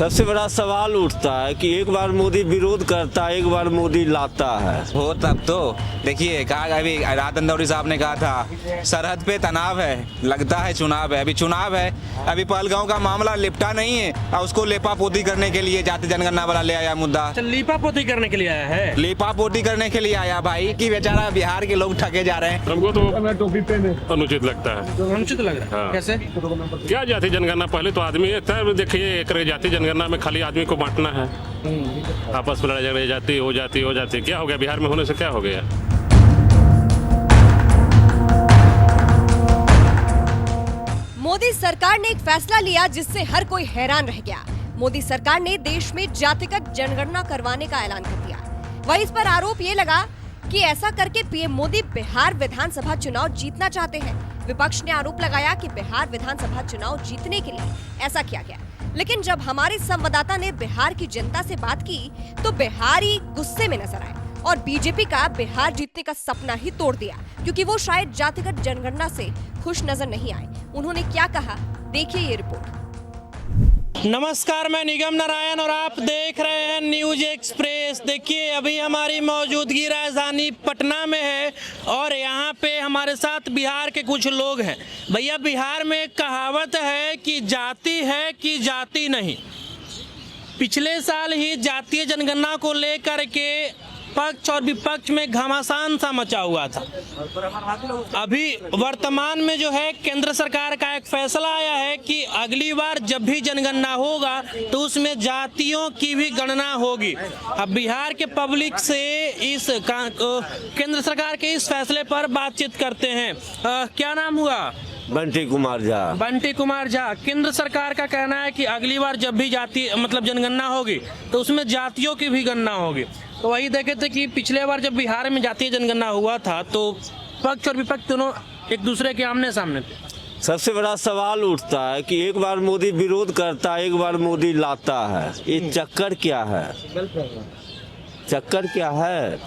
सबसे बड़ा सवाल उठता है कि एक बार मोदी विरोध करता है, एक बार मोदी लाता है। हो तब तो देखिए, कहा अभी रात अंदौरी साहब ने कहा था सरहद पे तनाव है, लगता है चुनाव है। अभी चुनाव है, अभी पहलगांव का मामला लिपटा नहीं है और उसको लेपापोती करने के लिए जाति जनगणना वाला ले आया मुद्दा। लीपापोती करने के लिए आया है, लेपापोती करने के लिए आया भाई कि बेचारा बिहार के लोग ठगे जा रहे हैं। हमको तो अनुचित लगता है। अनुचित लग रहा है। हाँ। कैसे? क्या जाति जनगणना, पहले तो आदमी एक था, देखिए एक जाति जनगणना में खाली आदमी को बांटना है, आपस में लड़ाई झगड़े जाति हो जाती क्या हो गया? बिहार में होने से क्या हो गया? मोदी सरकार ने एक फैसला लिया जिससे हर कोई हैरान रह गया। मोदी सरकार ने देश में जातिगत जनगणना करवाने का ऐलान कर दिया। वहीं इस पर आरोप ये लगा कि ऐसा करके पीएम मोदी बिहार विधानसभा चुनाव जीतना चाहते हैं। विपक्ष ने आरोप लगाया कि बिहार विधानसभा चुनाव जीतने के लिए ऐसा किया गया। लेकिन जब हमारे संवाददाता ने बिहार की जनता से बात की तो बिहारी गुस्से में नजर आए और बीजेपी का बिहार जीतने का सपना ही तोड़ दिया, क्योंकि वो शायद जातिगत जनगणना से खुश नजर नहीं आए। उन्होंने क्या कहा, देखिए ये रिपोर्ट। नमस्कार, मैं निगम नारायण और आप देख रहे हैं न्यूज एक्सप्रेस। देखिए, अभी हमारी मौजूदगी राजधानी पटना में है और यहाँ पे हमारे साथ बिहार के कुछ लोग हैं। भैया, बिहार में एक कहावत है कि जाति है कि जाति नहीं। पिछले साल ही जातीय जनगणना को लेकर के पक्ष और विपक्ष में घमासान सा मचा हुआ था। अभी वर्तमान में जो है केंद्र सरकार का एक फैसला आया है कि अगली बार जब भी जनगणना होगा तो उसमें जातियों की भी गणना होगी। अब बिहार के पब्लिक से इस केंद्र सरकार के इस फैसले पर बातचीत करते हैं। क्या नाम हुआ? बंटी कुमार झा। बंटी कुमार झा, केंद्र सरकार का कहना है कि अगली बार जब भी जाति जनगणना होगी तो उसमें जातियों की भी गणना होगी। तो वही देखे थे कि पिछले बार जब बिहार में जातीय जनगणना हुआ था तो पक्ष और विपक्ष दोनों एक दूसरे के आमने सामने थे। सबसे बड़ा सवाल उठता है कि एक बार मोदी विरोध करता है, एक बार मोदी लाता है। ये चक्कर क्या है? चक्कर क्या है?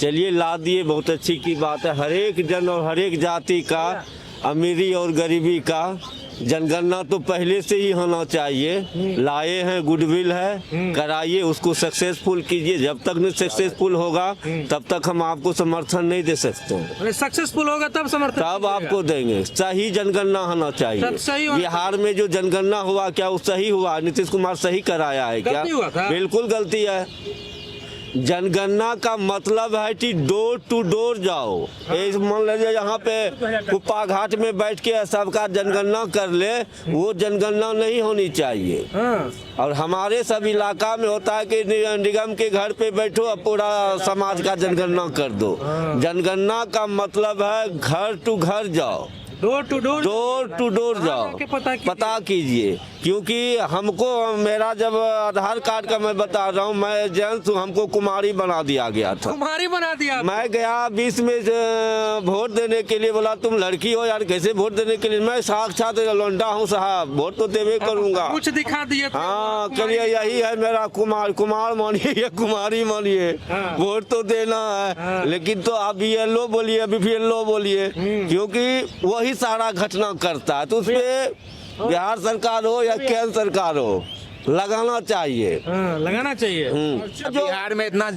चलिए ला दिए, बहुत अच्छी की बात है। हर एक जन और हर एक जाति का, अमीरी और गरीबी का जनगणना तो पहले से ही होना चाहिए। लाए हैं, गुडविल है, कराइए, उसको सक्सेसफुल कीजिए। जब तक नहीं सक्सेसफुल होगा तब तक हम आपको समर्थन नहीं दे सकते। सक्सेसफुल होगा तब समर्थन तब आपको देंगे। सही जनगणना होना चाहिए। बिहार में जो जनगणना हुआ, क्या वो सही हुआ? नीतीश कुमार सही कराया है क्या? बिल्कुल गलती है। जनगणना का मतलब है कि डोर टू डोर जाओ। मान लीजिए यहाँ पे कुप्पा घाट में बैठ के सबका जनगणना कर ले, वो जनगणना नहीं होनी चाहिए। और हमारे सब इलाका में होता है कि निगम के घर पे बैठो और पूरा समाज का जनगणना कर दो। जनगणना का मतलब है घर टू घर जाओ, डोर टू डोर जाओ, पता कीजिए। क्योंकि हमको, मेरा जब आधार कार्ड का मैं बता रहा हूँ, मैं जेंट्स हूँ, हमको कुमारी बना दिया गया था। कुमारी बना दिया? मैं गया 20 में वोट देने के लिए, बोला तुम लड़की हो यार, कैसे वोट देने के लिए? मैं साक्षात लौंडा हूँ साहब, वोट तो देवे करूँगा। कुछ दिखा दिए। हाँ, चलिए यही है मेरा कुमार मानिए या कुमारी मानिए, वोट तो देना है। लेकिन तो आप येलो बोलिए, अभी येलो बोलिए, क्योंकि वही सारा घटना करता है। तो उसमें बिहार सरकार हो या केंद्र सरकार हो, लगाना चाहिए। लगाना चाहिए। बिहार में इतना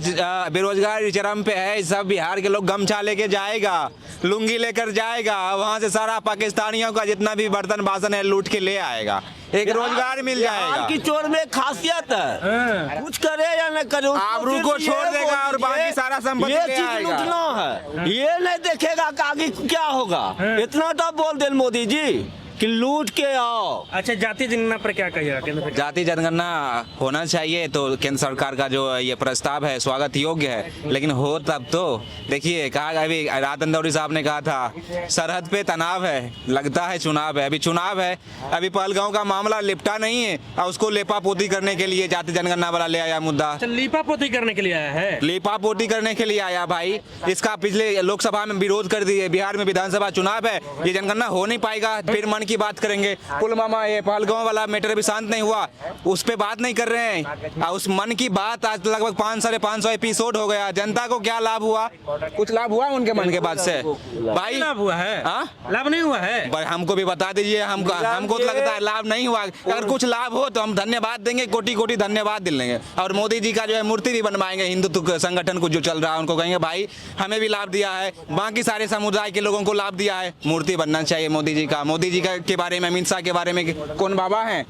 बेरोजगारी चरम पे है, सब बिहार के लोग गमछा लेके जाएगा, लुंगी लेकर जाएगा, वहाँ से सारा पाकिस्तानियों का जितना भी बर्तन बासन है लूट के ले आएगा, एक रोजगार मिल जाएगा। की चोर में खासियत है, कुछ करे या न करे, आबरू को छोड़ देगा और बाकी सारा संपत्ति ले आएगा। लूटना है, ये नहीं देखेगा कि आगे क्या होगा। इतना तो बोल दे मोदी जी कि लूट के आओ। अच्छा, जाति जनगणना पर क्या कहिएगा? जाति जनगणना होना चाहिए, तो केंद्र सरकार का जो ये प्रस्ताव है स्वागत योग्य है, लेकिन हो तब तो देखिए, कहा अभी रात अंदौरी साहब ने कहा था सरहद पे तनाव है, लगता है चुनाव है। अभी चुनाव है, अभी पहलगांव का मामला लिपटा नहीं है और उसको लेपापोती करने के लिए जाति जनगणना वाला ले आया मुद्दा। लीपापोती करने के लिए आया है? लेपापोती करने के लिए आया भाई। इसका पिछले लोकसभा में विरोध कर दिए। बिहार में विधानसभा चुनाव है, ये जनगणना हो नहीं पाएगा। फिर मन की की बात करेंगे। पुलवामा ये पहलगांव वाला मैटर अभी शांत नहीं हुआ, उस पर बात नहीं कर रहे हैं। उस मन की बात आज लगभग 500-550 एपिसोड हो गया। जनता को क्या लाभ हुआ? कुछ लाभ हुआ उनके मन के बाद से? भाई लाभ हुआ है? लाभ नहीं हुआ है? भाई हमको भी बता दीजिए, हमको तो लगता है लाभ नहीं हुआ। अगर कुछ लाभ हो तो हम धन्यवाद देंगे, कोटि कोटि धन्यवाद दिलेंगे। और मोदी जी का जो है मूर्ति भी बनवाएंगे, हिंदुत्व संगठन को जो चल रहा है उनको कहेंगे भाई हमें भी लाभ दिया है, बाकी सारे समुदाय के लोगों को लाभ दिया है, मूर्ति बनना चाहिए मोदी जी का। मोदी जी का के बारे में, अमित शाह के बारे में कौन बाबा है,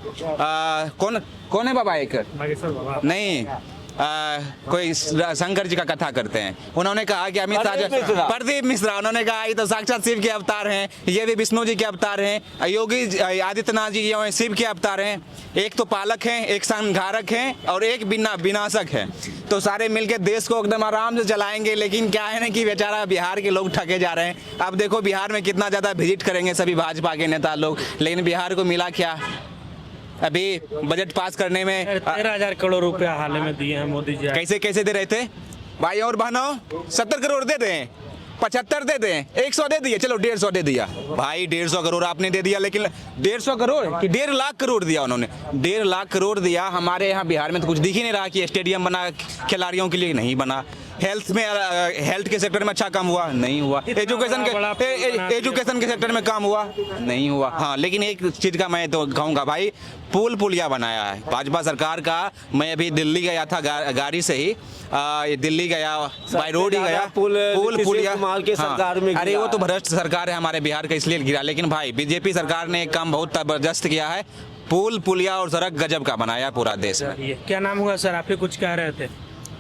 कौन है बाबा? एक नहीं, कोई शंकर जी का कथा करते हैं। उन्होंने कहा कि अमित शाह, प्रदीप मिश्रा, उन्होंने कहा ये तो साक्षात शिव के अवतार हैं, ये भी विष्णु जी के अवतार हैं, योगी आदित्यनाथ जी ये शिव के अवतार हैं। एक तो पालक हैं, एक संहारक हैं और एक विनाशक है। तो सारे मिलके देश को एकदम आराम से चलाएंगे। लेकिन क्या है ना कि बेचारा बिहार के लोग ठगे जा रहे हैं। अब देखो बिहार में कितना ज़्यादा विजिट करेंगे सभी भाजपा के नेता लोग, लेकिन बिहार को मिला क्या? अभी बजट पास करने में 13,000 करोड़ रुपया हाल में दिए हैं मोदी जी। कैसे दे रहे थे भाई और बहनों? 70 करोड़ दे दें, 75 दे दें, 100 दे दिए, चलो 150 दे दिया। भाई 150 करोड़ आपने दे दिया, लेकिन 150 करोड़ कि 1.5 लाख करोड़ दिया उन्होंने? 1.5 लाख करोड़ दिया। हमारे यहाँ बिहार में तो कुछ दिख ही नहीं रहा कि स्टेडियम बना खिलाड़ियों के लिए, नहीं बना। हेल्थ के सेक्टर में अच्छा काम हुआ? नहीं हुआ। एजुकेशन के सेक्टर में काम हुआ? नहीं हुआ। हाँ, लेकिन एक चीज़ का मैं तो कहूँगा भाई, पुल पुलिया बनाया है भाजपा सरकार का। मैं अभी दिल्ली गया था गाड़ी से ही, दिल्ली गया, बाय रोड ही गया, पुल पुलिया के सरकार में। अरे वो तो भ्रष्ट सरकार है हमारे बिहार का, इसलिए गिरा। लेकिन भाई बीजेपी सरकार ने एक काम बहुत जबरदस्त किया है, पुल पुलिया और सड़क गजब का बनाया पूरा देश में। क्या नाम हुआ सर? आप कुछ कह रहे थे।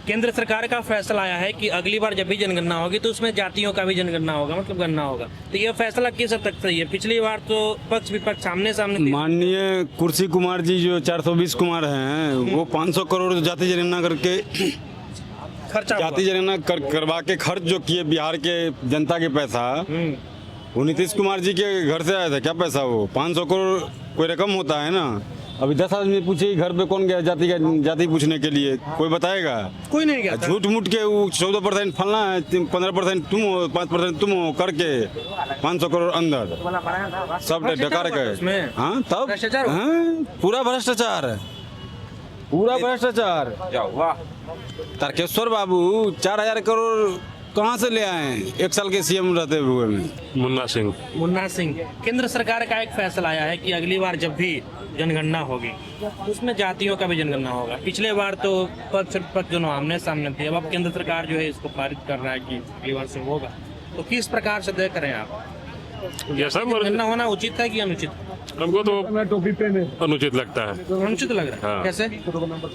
केंद्र सरकार का फैसला आया है कि अगली बार जब भी जनगणना होगी तो उसमें जातियों का भी जनगणना होगा, मतलब गणना होगा। तो ये फैसला किस हद तक सही है? पिछली बार तो पक्ष विपक्ष सामने माननीय कुर्सी कुमार जी जो 420 कुमार हैं, वो 500 करोड़ जाति जनगणना करके जाति जनगणना करवा के खर्च जो किए बिहार के जनता के पैसा, वो नीतीश कुमार जी के घर से आया था क्या पैसा? वो 500 करोड़ कोई रकम होता है ना। अभी 10 आदमी पूछे घर पे कौन गया जाति पूछने के लिए, कोई बताएगा? कोई नहीं गया। झूठ मूठ के 14% फलना है, 15% तुम हो, 5% तुम हो करके 500 करोड़ अंदर सब डकार गए। हाँ तब पूरा भ्रष्टाचार है, पूरा भ्रष्टाचार। तारकेश्वर बाबू 4,000 करोड़ कहाँ से ले आए 1 साल के सीएम रहते हुए में? मुन्ना सिंह। केंद्र सरकार का एक फैसला आया है कि अगली बार जब भी जनगणना होगी उसमें जातियों का भी जनगणना होगा। पिछले बार तो पक्ष विपक्ष दोनों आमने सामने थे, अब केंद्र सरकार जो है इसको पारित कर रहा है कि अगली बार से होगा। तो किस प्रकार से देख रहे हैं आप? ये सब जनगणना होना उचित है कि अनुचित? हमको तो अनुचित लगता है। अनुचित लग रहा है? हाँ। कैसे?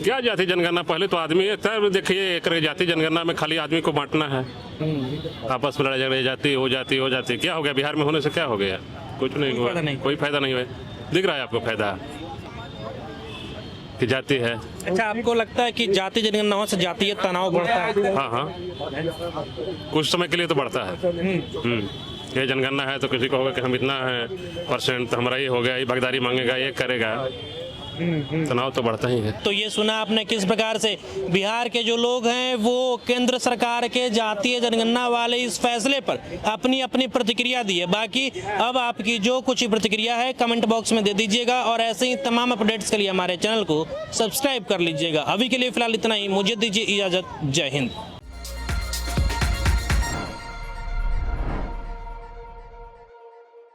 क्या जाति जनगणना? पहले तो आदमी एक था, देखिए एक जाति जनगणना में खाली आदमी को बांटना है, आपस में लड़ाई झगड़े, जाति हो जाती। क्या हो गया बिहार में होने से? क्या हो गया? कुछ नहीं हुआ, कोई फायदा नहीं हुआ। दिख रहा है आपको फायदा कि जाति है? अच्छा, आपको लगता है कि जाति जनगणना से जातीय तनाव बढ़ता है? हाँ, कुछ समय के लिए तो बढ़ता है। ये जनगणना है तो किसी को होगा कि हम इतना है % तो हमारा ये हो गया, ये भागीदारी मांगेगा, ये करेगा, तनाव तो बढ़ता ही है। तो ये सुना आपने किस प्रकार से बिहार के जो लोग हैं वो केंद्र सरकार के जातीय जनगणना वाले इस फैसले पर अपनी अपनी प्रतिक्रिया दी है। बाकी अब आपकी जो कुछ प्रतिक्रिया है कमेंट बॉक्स में दे दीजिएगा और ऐसे ही तमाम अपडेट्स के लिए हमारे चैनल को सब्सक्राइब कर लीजिएगा। अभी के लिए फिलहाल इतना ही, मुझे दीजिए इजाजत। जय हिंद।